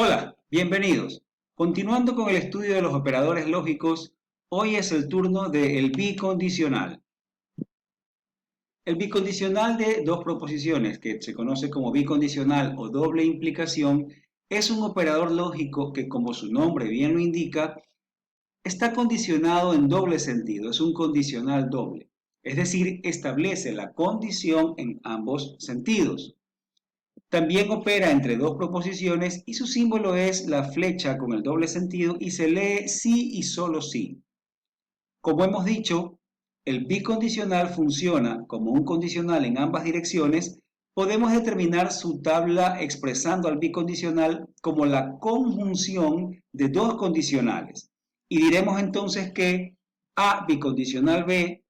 Hola, bienvenidos. Continuando con el estudio de los operadores lógicos, hoy es el turno del bicondicional. El bicondicional de dos proposiciones, que se conoce como bicondicional o doble implicación, es un operador lógico que, como su nombre bien lo indica, está condicionado en doble sentido, es un condicional doble. Es decir, establece la condición en ambos sentidos. También opera entre dos proposiciones y su símbolo es la flecha con el doble sentido y se lee sí y solo sí. Como hemos dicho, el bicondicional funciona como un condicional en ambas direcciones. Podemos determinar su tabla expresando al bicondicional como la conjunción de dos condicionales. Y diremos entonces que A bicondicional B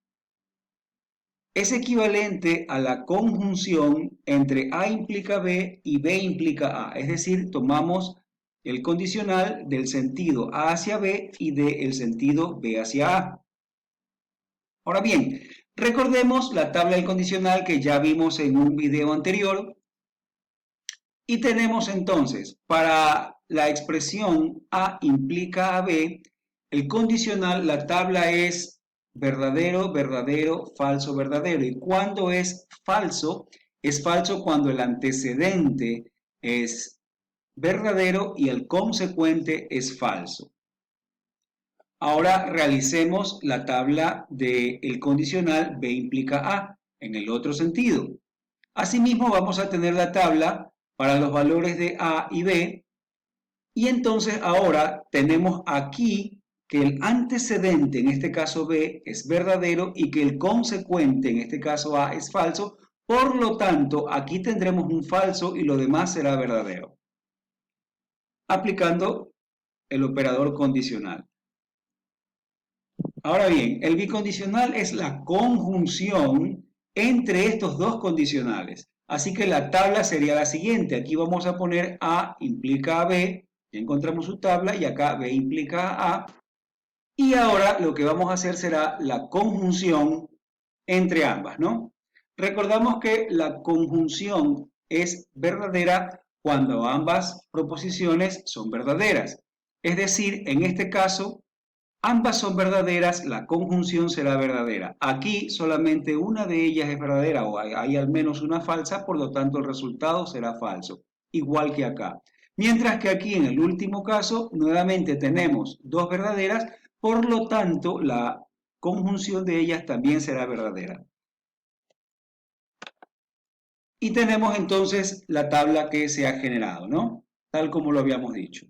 es equivalente a la conjunción entre A implica B y B implica A. Es decir, tomamos el condicional del sentido A hacia B y del sentido B hacia A. Ahora bien, recordemos la tabla del condicional que ya vimos en un video anterior y tenemos entonces para la expresión A implica a B, el condicional, la tabla es verdadero, verdadero, falso, verdadero. ¿Y cuando es falso? Es falso cuando el antecedente es verdadero y el consecuente es falso. Ahora realicemos la tabla del condicional B implica A en el otro sentido. Asimismo vamos a tener la tabla para los valores de A y B y entonces ahora tenemos aquí que el antecedente, en este caso B, es verdadero y que el consecuente, en este caso A, es falso. Por lo tanto, aquí tendremos un falso y lo demás será verdadero. Aplicando el operador condicional. Ahora bien, el bicondicional es la conjunción entre estos dos condicionales. Así que la tabla sería la siguiente. Aquí vamos a poner A implica a B, ya encontramos su tabla, y acá B implica a A. Y ahora lo que vamos a hacer será la conjunción entre ambas, ¿no? Recordamos que la conjunción es verdadera cuando ambas proposiciones son verdaderas. Es decir, en este caso, ambas son verdaderas, la conjunción será verdadera. Aquí solamente una de ellas es verdadera o hay al menos una falsa, por lo tanto el resultado será falso, igual que acá. Mientras que aquí en el último caso, nuevamente tenemos dos verdaderas, por lo tanto la conjunción de ellas también será verdadera. Y tenemos entonces la tabla que se ha generado, ¿no? Tal como lo habíamos dicho.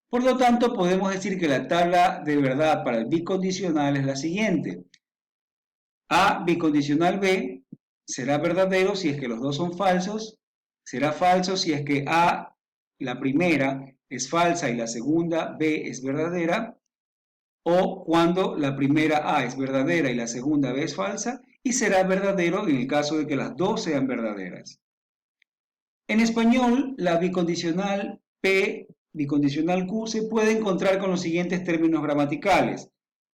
Por lo tanto, podemos decir que la tabla de verdad para el bicondicional es la siguiente. A bicondicional B será verdadero si es que los dos son falsos, será falso si es que A, la primera, es falsa y la segunda B es verdadera, o cuando la primera A es verdadera y la segunda B es falsa, y será verdadero en el caso de que las dos sean verdaderas. En español, la bicondicional P, bicondicional Q, se puede encontrar con los siguientes términos gramaticales.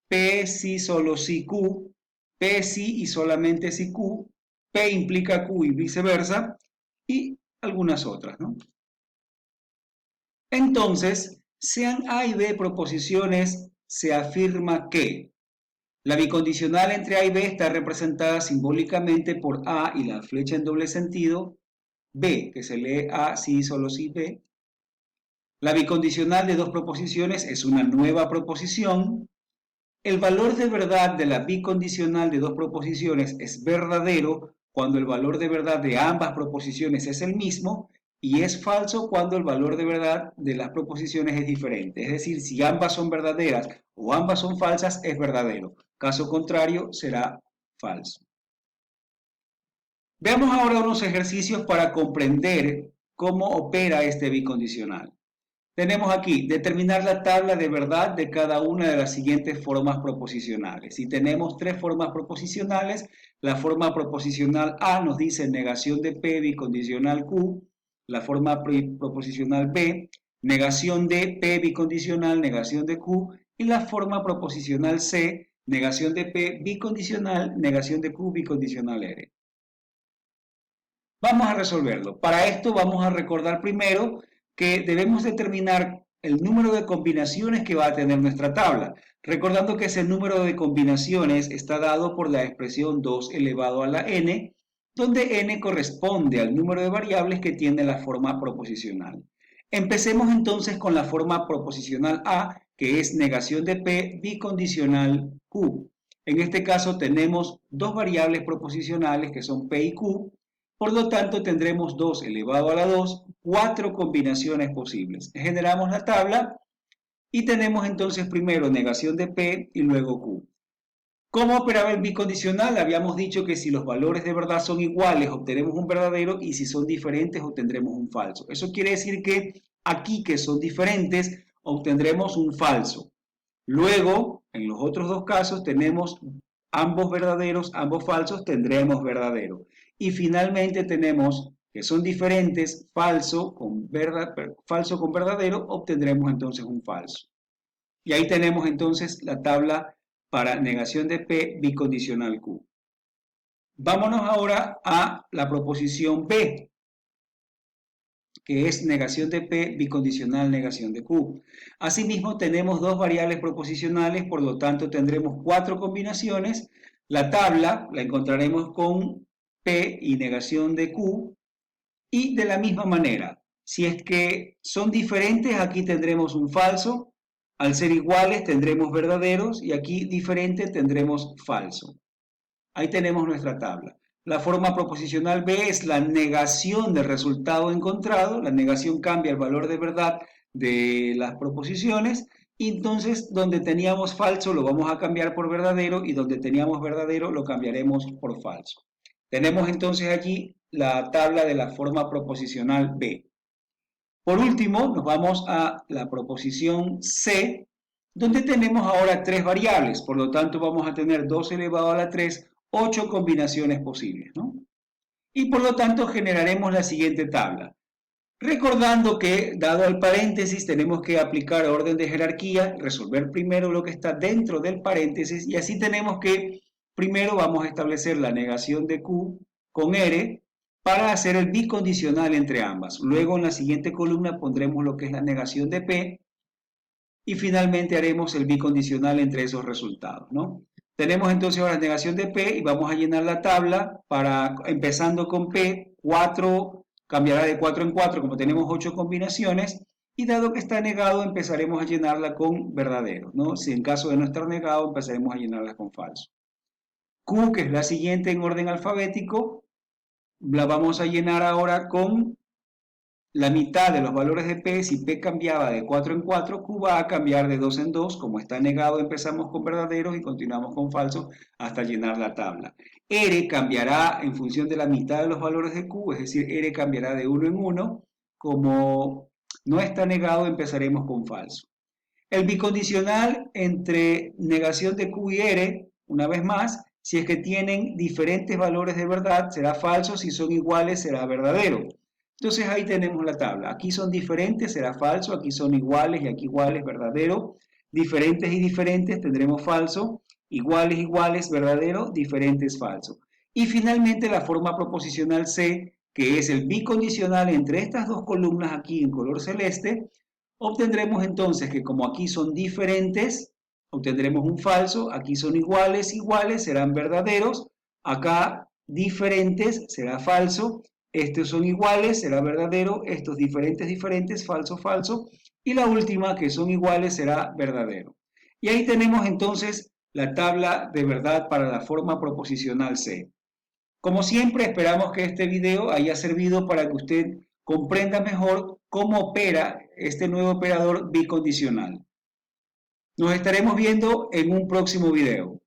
P si solo si Q, P si y solamente si Q, P implica Q y viceversa, y algunas otras, ¿no? Entonces, sean A y B proposiciones, se afirma que la bicondicional entre A y B está representada simbólicamente por A y la flecha en doble sentido, B, que se lee A si solo si B. La bicondicional de dos proposiciones es una nueva proposición. El valor de verdad de la bicondicional de dos proposiciones es verdadero cuando el valor de verdad de ambas proposiciones es el mismo y es falso cuando el valor de verdad de las proposiciones es diferente. Es decir, si ambas son verdaderas o ambas son falsas, es verdadero. Caso contrario, será falso. Veamos ahora unos ejercicios para comprender cómo opera este bicondicional. Tenemos aquí, determinar la tabla de verdad de cada una de las siguientes formas proposicionales. Si tenemos tres formas proposicionales, la forma proposicional A nos dice negación de P bicondicional Q, la forma proposicional B, negación de P bicondicional, negación de Q, y la forma proposicional C, negación de P bicondicional, negación de Q bicondicional R. Vamos a resolverlo. Para esto vamos a recordar primero que debemos determinar el número de combinaciones que va a tener nuestra tabla, recordando que ese número de combinaciones está dado por la expresión 2 elevado a la n, donde n corresponde al número de variables que tiene la forma proposicional. Empecemos entonces con la forma proposicional A, que es negación de P bicondicional Q. En este caso tenemos dos variables proposicionales que son P y Q, por lo tanto tendremos 2 elevado a la 2, 4 combinaciones posibles. Generamos la tabla y tenemos entonces primero negación de P y luego Q. ¿Cómo operaba el bicondicional? Habíamos dicho que si los valores de verdad son iguales, obtenemos un verdadero, y si son diferentes, obtendremos un falso. Eso quiere decir que aquí, que son diferentes, obtendremos un falso. Luego, en los otros dos casos, tenemos ambos verdaderos, ambos falsos, tendremos verdadero. Y finalmente tenemos que son diferentes, falso con verdadero, obtendremos entonces un falso. Y ahí tenemos entonces la tabla para negación de P bicondicional Q. Vámonos ahora a la proposición B, que es negación de P bicondicional negación de Q. Asimismo, tenemos dos variables proposicionales, por lo tanto tendremos 4 combinaciones. La tabla la encontraremos con P y negación de Q. Y de la misma manera, si es que son diferentes, aquí tendremos un falso. Al ser iguales tendremos verdaderos y aquí diferente tendremos falso. Ahí tenemos nuestra tabla. La forma proposicional B es la negación del resultado encontrado. La negación cambia el valor de verdad de las proposiciones. Y entonces, donde teníamos falso lo vamos a cambiar por verdadero y donde teníamos verdadero lo cambiaremos por falso. Tenemos entonces allí la tabla de la forma proposicional B. Por último, nos vamos a la proposición C, donde tenemos ahora 3 variables. Por lo tanto, vamos a tener 2 elevado a la 3, 8 combinaciones posibles, ¿no? Y por lo tanto, generaremos la siguiente tabla. Recordando que, dado el paréntesis, tenemos que aplicar orden de jerarquía, resolver primero lo que está dentro del paréntesis, y así tenemos que, primero vamos a establecer la negación de Q con R, para hacer el bicondicional entre ambas. Luego en la siguiente columna pondremos lo que es la negación de P y finalmente haremos el bicondicional entre esos resultados, ¿no? Tenemos entonces ahora la negación de P y vamos a llenar la tabla para, empezando con P, 4 cambiará de 4 en 4 como tenemos 8 combinaciones y dado que está negado empezaremos a llenarla con verdadero, ¿no? Si en caso de no estar negado empezaremos a llenarla con falso. Q, que es la siguiente en orden alfabético, la vamos a llenar ahora con la mitad de los valores de P. Si P cambiaba de 4 en 4, Q va a cambiar de 2 en 2. Como está negado, empezamos con verdaderos y continuamos con falsos hasta llenar la tabla. R cambiará en función de la mitad de los valores de Q, es decir, R cambiará de 1 en 1. Como no está negado, empezaremos con falso. El bicondicional entre negación de Q y R, una vez más, si es que tienen diferentes valores de verdad, será falso, si son iguales, será verdadero. Entonces ahí tenemos la tabla. Aquí son diferentes, será falso, aquí son iguales y aquí iguales, verdadero. Diferentes y diferentes tendremos falso, iguales, iguales, verdadero, diferentes, falso. Y finalmente la forma proposicional C, que es el bicondicional entre estas dos columnas aquí en color celeste, obtendremos entonces que como aquí son diferentes, obtendremos un falso, aquí son iguales, iguales, serán verdaderos, acá diferentes, será falso, estos son iguales, será verdadero, estos diferentes, diferentes, falso, falso, y la última que son iguales será verdadero. Y ahí tenemos entonces la tabla de verdad para la forma proposicional C. Como siempre, esperamos que este video haya servido para que usted comprenda mejor cómo opera este nuevo operador bicondicional. Nos estaremos viendo en un próximo video.